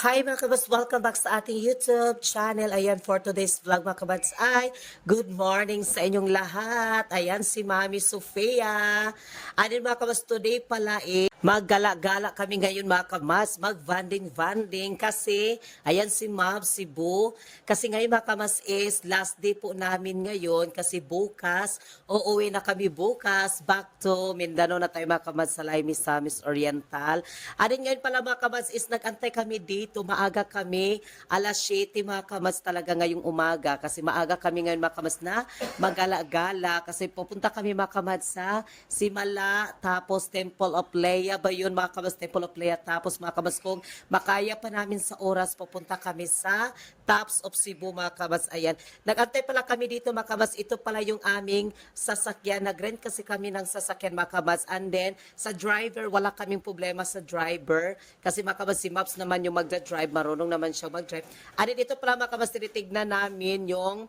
Hi mga kabats, welcome back sa ating YouTube channel. Ayan, for today's vlog mga kabats ay good morning sa inyong lahat. Ayan, si Mami Sofia. Ayan mga kabats, today pala maggala-gala kami ngayon mga kabats, mag-vanding-vanding kasi ayan si Ma'am, si Bu. Kasi ngayon mga kabats is last day po namin ngayon kasi bukas, uuwi na kami bukas back to Mindanao na tayo mga kabats sa Laimi Samis Oriental. Ayan ngayon pala mga kabats is nag-antay kami dito, maaga kami, alas 7 mga kabats talaga ngayong umaga kasi maaga kami ngayon mga kabats na mag-gala-gala kasi pupunta kami mga kabats sa Simala tapos Temple of Leia ba yun mga kabats, Temple of Leia tapos mga kabats kung makaya pa namin sa oras pupunta kami sa Tops of Cebu mga kabats. Ayan, nag-antay pala kami dito mga kabats, ito pala yung aming sasakyan, nag-rent kasi kami ng sasakyan mga kabats, and then sa driver wala kaming problema sa driver kasi mga kabats si Maps naman yung magda-drive, marunong naman siya mag-drive. Ano dito pala mga kabats, tinitignan namin yung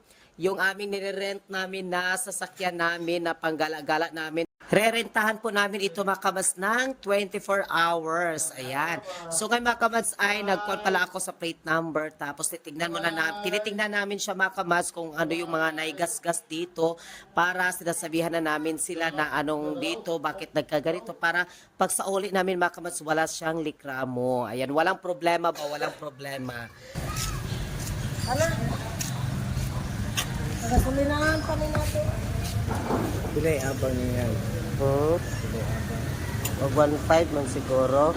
aming nire-rent namin na sasakyan namin na panggala-gala namin. Rerentahan po namin ito mga kabats ng 24 hours. Ayan. So kay mga kabats ay nag-call pala ako sa plate number tapos tinitingnan namin siya mga kabats kung ano yung mga naigas-gas dito para sinasabihan na namin sila na anong dito, bakit nagkaganito para pag sa uli namin mga kabats wala siyang likramo. Ayan, walang problema ba? Walang problema. Ano? Nagasulinan pa rin natin. Pilay abang niya yan. Mag 1.5 man siguro.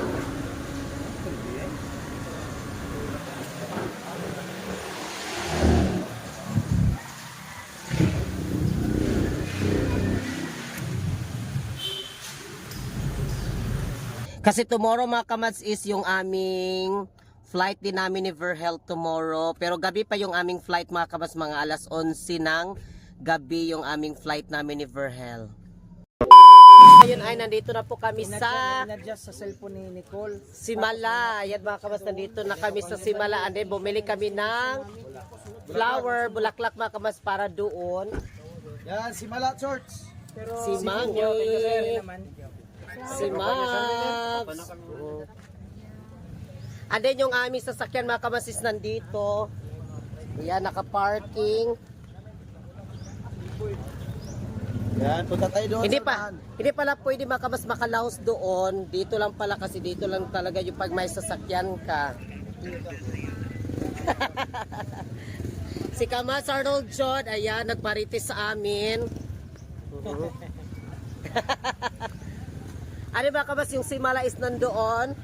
Kasi tomorrow mga kamats is yung aming flight din namin ni Verhel tomorrow. Pero gabi pa yung aming flight mga kamats, mga alas 11 ng gabi yung aming flight namin ni Verhel. Ngayon ay nandito na po kami sa In-adjust sa cellphone ni Nicole. Simala. Yan mga kamats, nandito na kami sa Simala. And then bumili kami ng flower, bulaklak mga kamats para doon. Yan, si Malat Shorts. Si Mami. Si Max. And then yung aming sasakyan mga kamasis nandito. Ayan, naka-parking. Yan, punta tayo doon. Hindi pala pwede makamas makalaos doon. Dito lang pala kasi dito lang talaga yung pag may sasakyan ka. Si Kamas Arnold John, ayan, nagparitis sa amin. Ano ba kabas yung Simala is nandoon?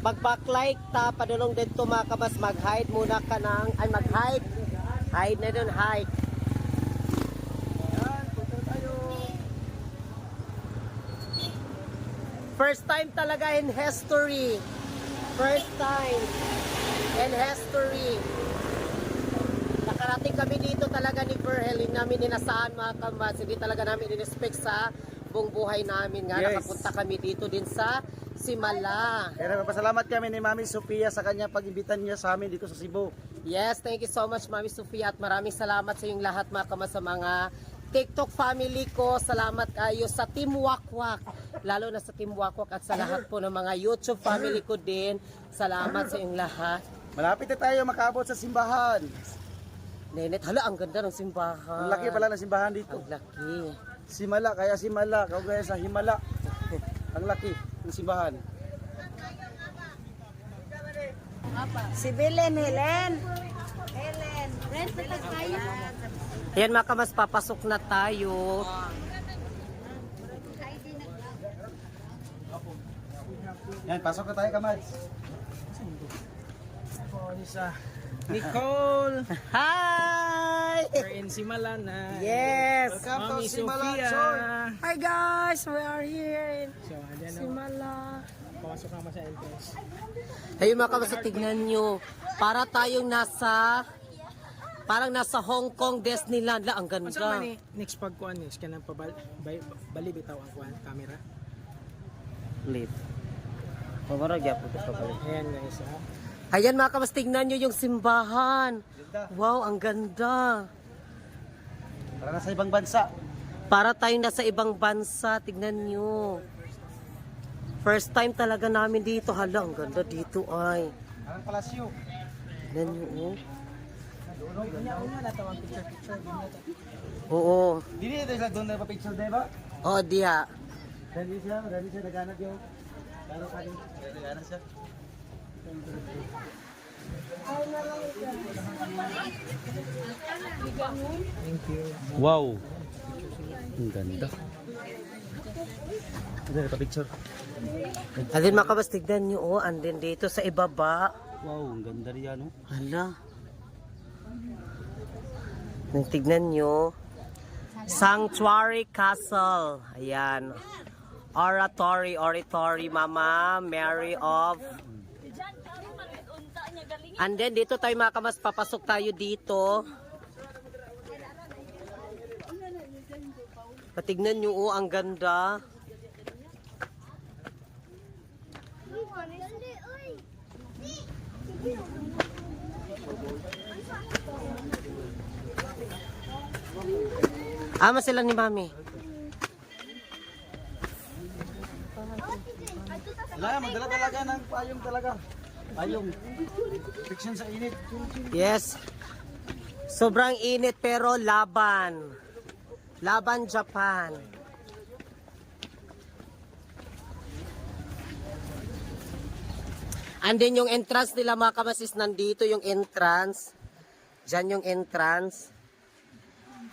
Pag backlight ta, padulong dito mga kabas, mag-hide muna ka ng, ay mag-hide. Hide na doon, hide. Yan, punta tayo. First time talaga in history. First time in history. Nakarating kami dito talaga ni Verhel, hindi namin inasaan mga kabas, hindi talaga namin in-expect sa buong buhay namin nga. Yes. Nakapunta kami dito din sa Simala. Kaya nagpapasalamat kami ni Mami Sofia sa kanya pag-imbitan niya sa amin dito sa Cebu. Yes, thank you so much Mami Sofia at maraming salamat sa inyong lahat mga kamas, sa mga TikTok family ko. Salamat kayo sa Team Wakwak, lalo na sa Team Wakwak at sa lahat po ng mga YouTube family ko din. Salamat sa inyong lahat. Malapit na tayo makaabot sa simbahan. Nenet, hala, ang ganda ng simbahan. Ang laki pala ng simbahan dito. Ang laki. Simala, kaya Simala, kaugaya sa Himala. Ang laki ng simbahan. Si Belen, Helen. Helen. Rent na tayo. Ayan mga kamas, papasok na tayo. Yan, pasok na tayo, Kamads. Nicole, Hi! we're in Simala na. Yes! Welcome to Mami Simala Sofia. Short. Hi guys, we are here in So, andyan na. Simala. Pasok naman sa entrance. Ayun mga kabasa, tignan nyo. Para tayong parang nasa Hong Kong Disneyland. La, ang ganda. Masa man next pagkuhan ni scan ang bali bitaw ang kuan camera. Live. Pamarag po ito pa. Ayan guys, ha. Ayan mga kabasa, tignan nyo yung simbahan. Wow, ang ganda. Para na sa ibang bansa. Para tayong nasa ibang bansa. Tignan nyo. First time talaga namin dito. Hala, ang ganda dito ay. Ang palasyo. Tignan nyo, oh. Una na tawang picture. Oo. Dili ito sa doon na pa-picture, di ba? Oh, diha. Dali siya, naganap yung. Laro ka din. Naganap siya. Thank you. Wow! Ang ganda. Ito, pa-picture. Alin mga kabats, tignan nyo, oh. Andin dito sa ibaba. Wow, ang ganda riyan, no? Hala. Tignan nyo. Sanctuary Castle. Ayan. Oratory, Mama Mary of... And then dito tayo mga kamas, papasok tayo dito. Patignan nyo, oh, ang ganda. Ama sila ni Mami. Wala, magdala talaga ng payong talaga. Payong. Fiction sa init. Yes. Sobrang init pero laban. Laban Japan. And then yung entrance nila mga kamasis, nandito yung entrance. Diyan yung entrance.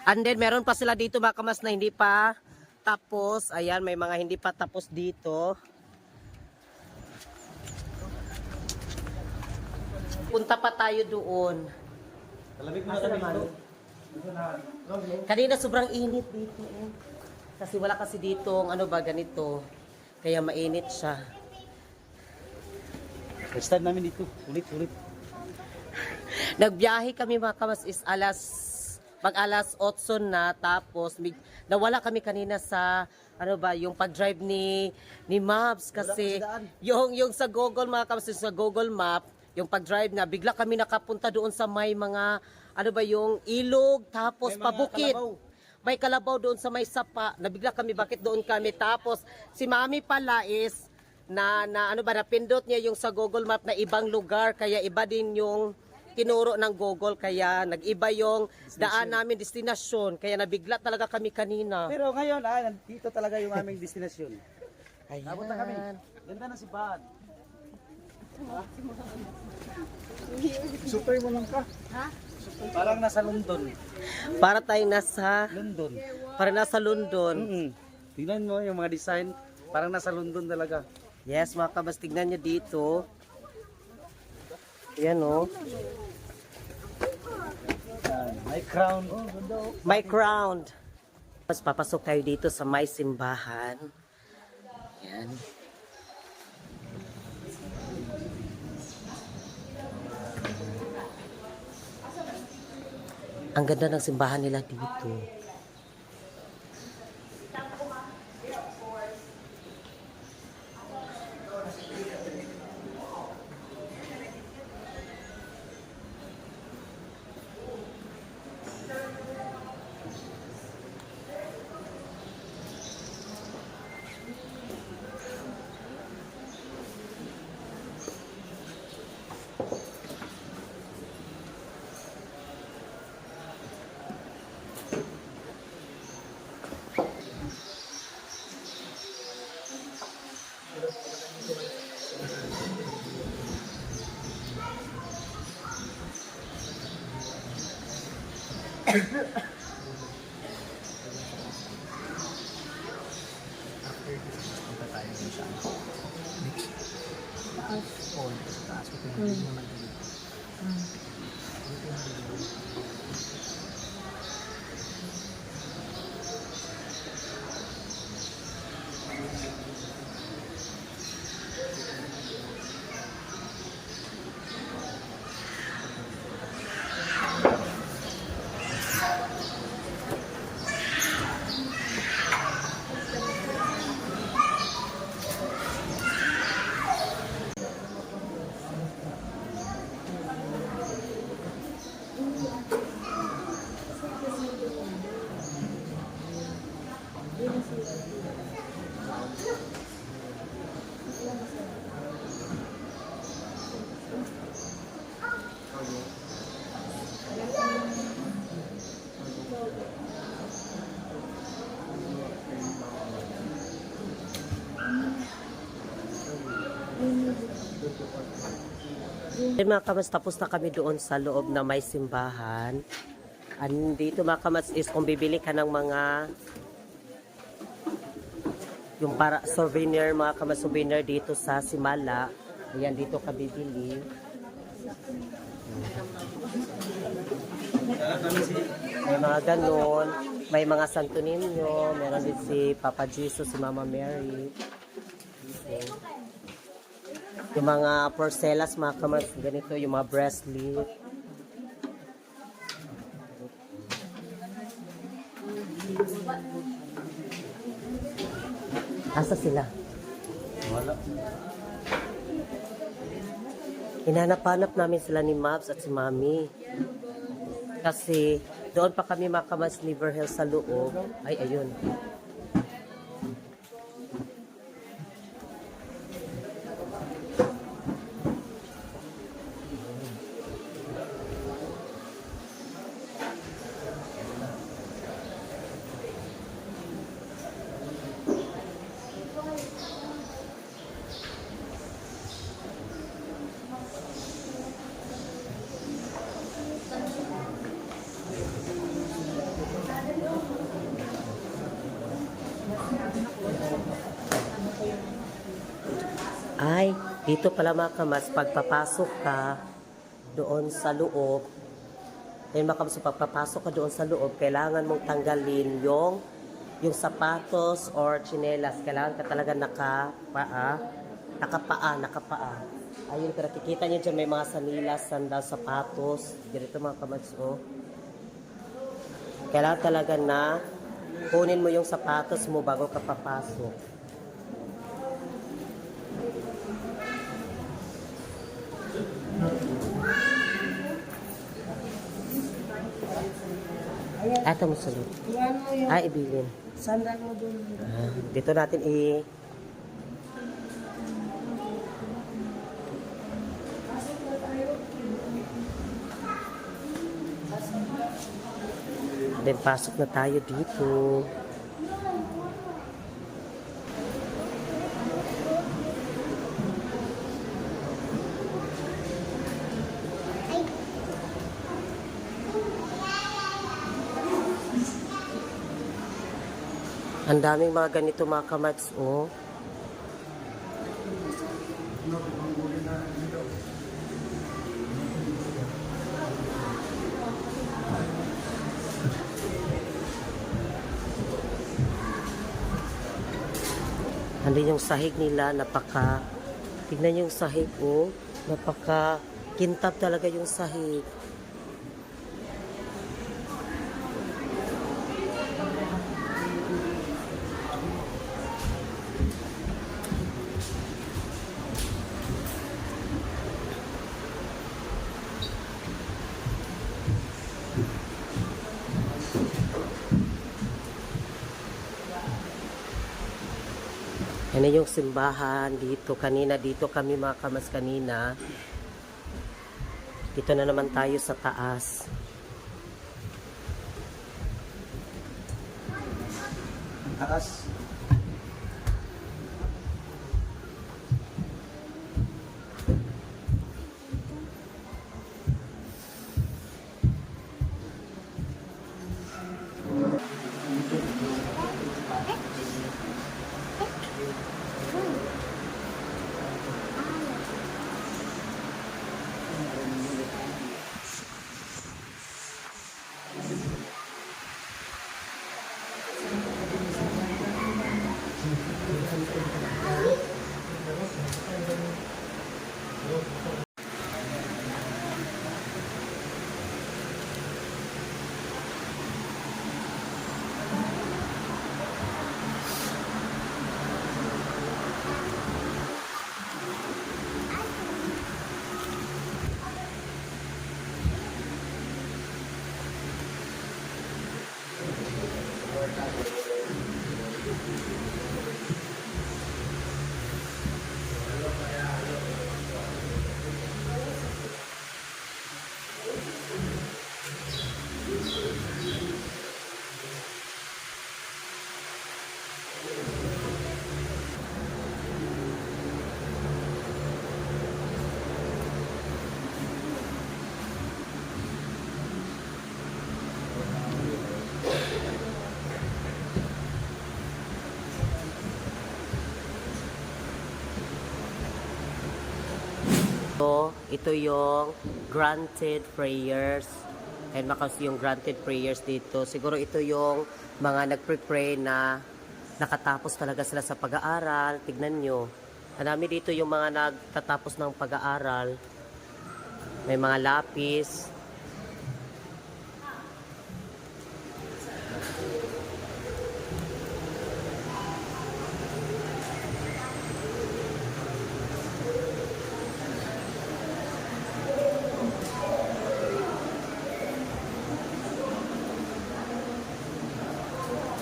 And then meron pa sila dito mga kamas na hindi pa tapos. Ayan, may mga hindi pa tapos dito. Punta pa tayo doon. Talamig mo na kami. Kanina sobrang init dito. Eh. Kasi wala kasi dito ano ba ganito. Kaya mainit siya. First time namin dito. Ulit. Nagbiyahe kami mga kamas is alas 8 na, tapos nawala kami kanina sa ano ba yung pag-drive ni Maps kasi yung sa Google mga kamas, sa Google Map yung pag-drive na bigla kami nakapunta doon sa may mga ano ba yung ilog, tapos pabukid. May kalabaw doon sa may sapa. Nabigla kami bakit doon kami, tapos si Mami pala is na ano ba napindot niya yung sa Google Map na ibang lugar, kaya iba din yung tinuro ng Google, kaya nag-iba yung daan namin, destinasyon, kaya nabigla talaga kami kanina. Pero ngayon, dito talaga yung aming destinasyon. Ayan. Abot na kami. Ganda na si Bad. Super mo lang ka. Ha? Parang nasa London. Para tayong nasa London. Tingnan mo yung mga design. Parang nasa London talaga. Yes, mga kabas, tignan nyo dito. Ayan o. May crown. Oh, ganda oh. May crown. Mas papasok tayo dito sa may simbahan. Ayan. Ang ganda ng simbahan nila dito. Ay mga kamats, tapos na kami doon sa loob na may simbahan. Andito mga kamats is kung bibili ka ng mga yung para souvenir, mga kamats souvenir dito sa Simala. Ayan, dito ka bibili. May mga ganon. May mga Santo Niño. Meron din si Papa Jesus, si Mama Mary. Dito. Yung mga porcelas, mga kamats, ganito, yung mga bracelet. Asa sila? Wala. Hinanap-hanap namin sila ni Mabs at si Mami. Kasi doon pa kami mga kamats Liver Hill sa loob. Ay, ayun. Ay, dito pala mga kamas, pagpapasok ka doon sa loob, ayun mga kamas, pagpapasok ka doon sa loob, kailangan mong tanggalin yung sapatos or tsinelas. Kailangan ka talaga nakapaa. Ayun, pero kikita nyo dyan, may mga sanilas, sandal, sapatos. Ganito mga kamas, oh. Kailangan talaga na kunin mo yung sapatos mo bago ka papasok. Ito mo sulit. Yan mo yung Ibilin. sandal mo dun. Dito natin Then pasok na tayo dito. Ang daming mga ganito mga kamats, oh. Andun yung sahig nila, tignan yung sahig, oh. Kintab talaga yung sahig. Yan yung simbahan dito. Dito kami mga kamas kanina. Dito na naman tayo sa taas. Taas. ito yung granted prayers. And makas yung granted prayers dito. Siguro ito yung mga nagpre-pray na nakatapos talaga sila sa pag-aaral. Tignan nyo. Marami dito yung mga nagtatapos ng pag-aaral. May mga lapis.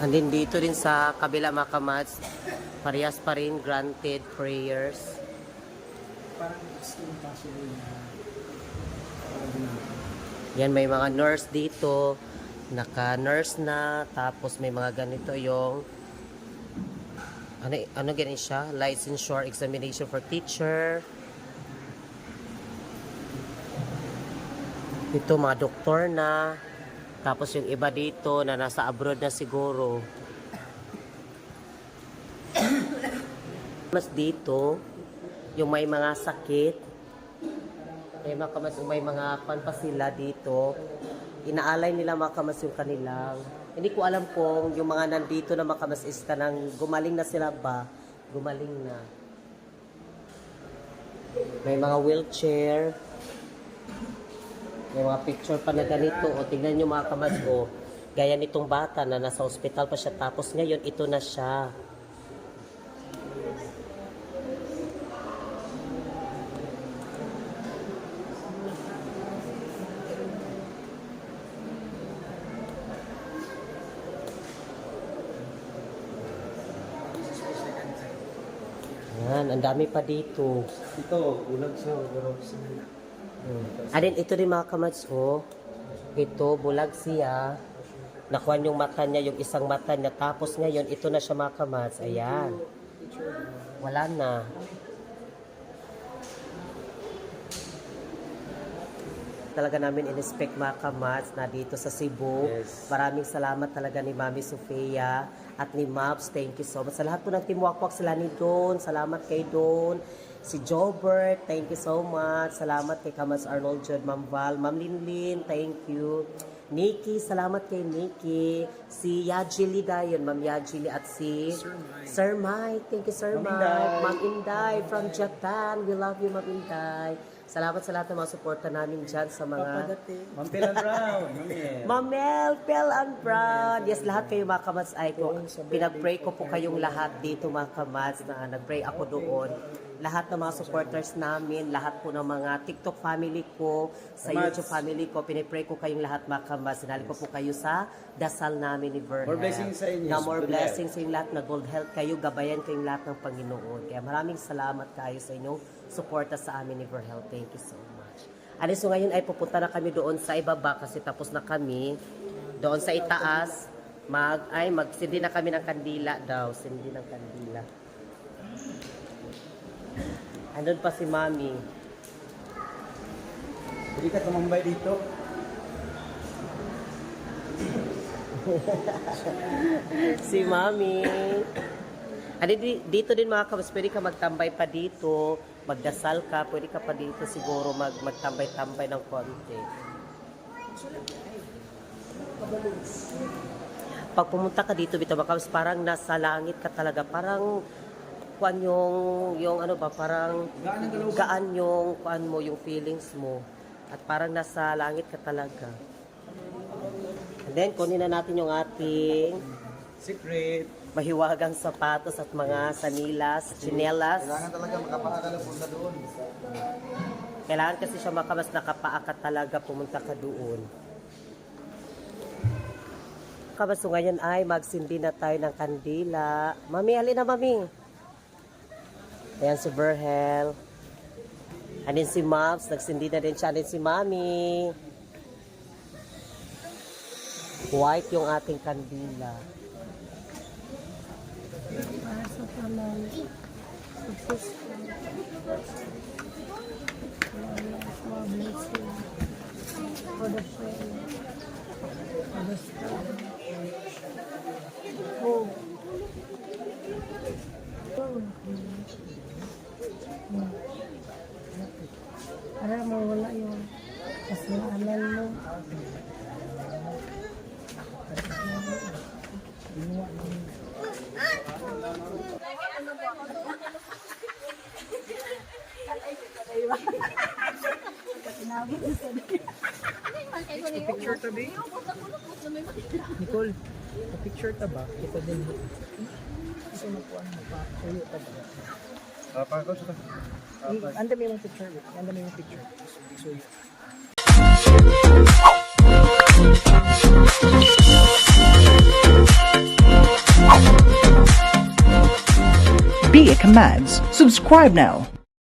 And then dito din sa kabila mga kamats, parehas pa rin granted prayers. Parang steam possible na Yan, may mga nurse dito, naka-nurse na, tapos may mga ganito yung, ano ganyan siya? Licensure examination for teacher. Ito mga doktor na, tapos yung iba dito na nasa abroad na siguro. Mas dito, yung may mga sakit, may mga pan pa sila dito. Inaalay nila mga kamas yung kanilang. Hindi ko alam kung yung mga nandito na mga kamas is kanang gumaling na sila ba? Gumaling na. May mga wheelchair. May mga picture pa na ganito. O tingnan nyo mga kamas ko. Gaya nitong bata na nasa ospital pa siya. Tapos ngayon ito na siya. Yan, ang dami pa dito. Ito, ulag siya. Adin, ito din mga kamads ko. Ito, bulag siya. Nakuha yung mata niya, yung isang mata niya. Tapos ngayon, ito na siya mga kamads. Ayan. Wala na. Talaga namin in-expect mga kamads na dito sa Cebu. Yes. Maraming salamat talaga ni Mami Sofia at ni Mabs. Thank you so much. Sa lahat po ng Team Wakwak, sila ni Don. Salamat kay Don. Si Jobert, thank you so much. Salamat kay Kamads Arnold Jod, Ma'am Val. Ma'am Linlin, thank you. Nikki, salamat kay Nikki. Si Yajili Dayon, Ma'am Yajili at si Sir Mike. Thank you, Sir Ma'am Mike. Inday. Ma'am Inday from Japan. We love you, Ma'am Inday. Salamat sa lahat ng mga suporta namin dyan sa mga... Mampilan Brown. Mamil. Mamel, Pel and Brown. Yes, lahat kayo mga kamats ay ko. Pinag-pray ko po kayong lahat dito mga kamats na nag-pray ako doon. Lahat ng mga supporters namin, lahat po ng mga TikTok family ko, sa Kamats. YouTube family ko, pinipray ko kayong lahat mga kamats. Sinali ko po kayo sa dasal namin ni Verhel. More blessings sa inyo. Na more Good blessings sa inyong lahat, na gold health kayo, gabayan kayong lahat ng Panginoon. Kaya maraming salamat kayo sa inyong suporta sa amin ni Verhel. Thank you so much. Ano, so ngayon ay pupunta na kami doon sa ibaba kasi tapos na kami. Doon sa itaas, magsindi na kami ng kandila daw. Sindi ng kandila. Andun pa si Mami. Hindi ka tumambay dito. Si Mami. Ano, dito din mga kabas, pwede ka magtambay pa dito, magdasal ka, pwede ka pa dito siguro magtambay-tambay ng konti. Pag pumunta ka dito, bitaw mga kabas, parang nasa langit ka talaga, parang kuan yung ano ba, parang gaan yung kuan mo, yung feelings mo. At parang nasa langit ka talaga. And then, kunin na natin yung ating Secret. mahiwagang sapatos at mga sanilas, tsinelas. Kailangan talaga makapaagal ang punta doon. Kailangan kasi siya makamas nakapaakat talaga pumunta ka doon. Kabaso ngayon ay magsindi na tayo ng kandila. Mami, halina na Mami. Ayan si Verhel. Anin si Mabs, nagsindi na din siya. Anin si Mami. White yung ating kandila. Para sa pamang successful. More blessing. For the friend. For the star. Oh. para mawala yung kasalanan mo. Picture ta ba? Nicole, picture ta ba? Kita din. Kasi nakuha mo pa. Suyo ta ba? Pagod sa Anda may yung picture. Anda may yung picture. Suyo. Be It Commands. Subscribe now.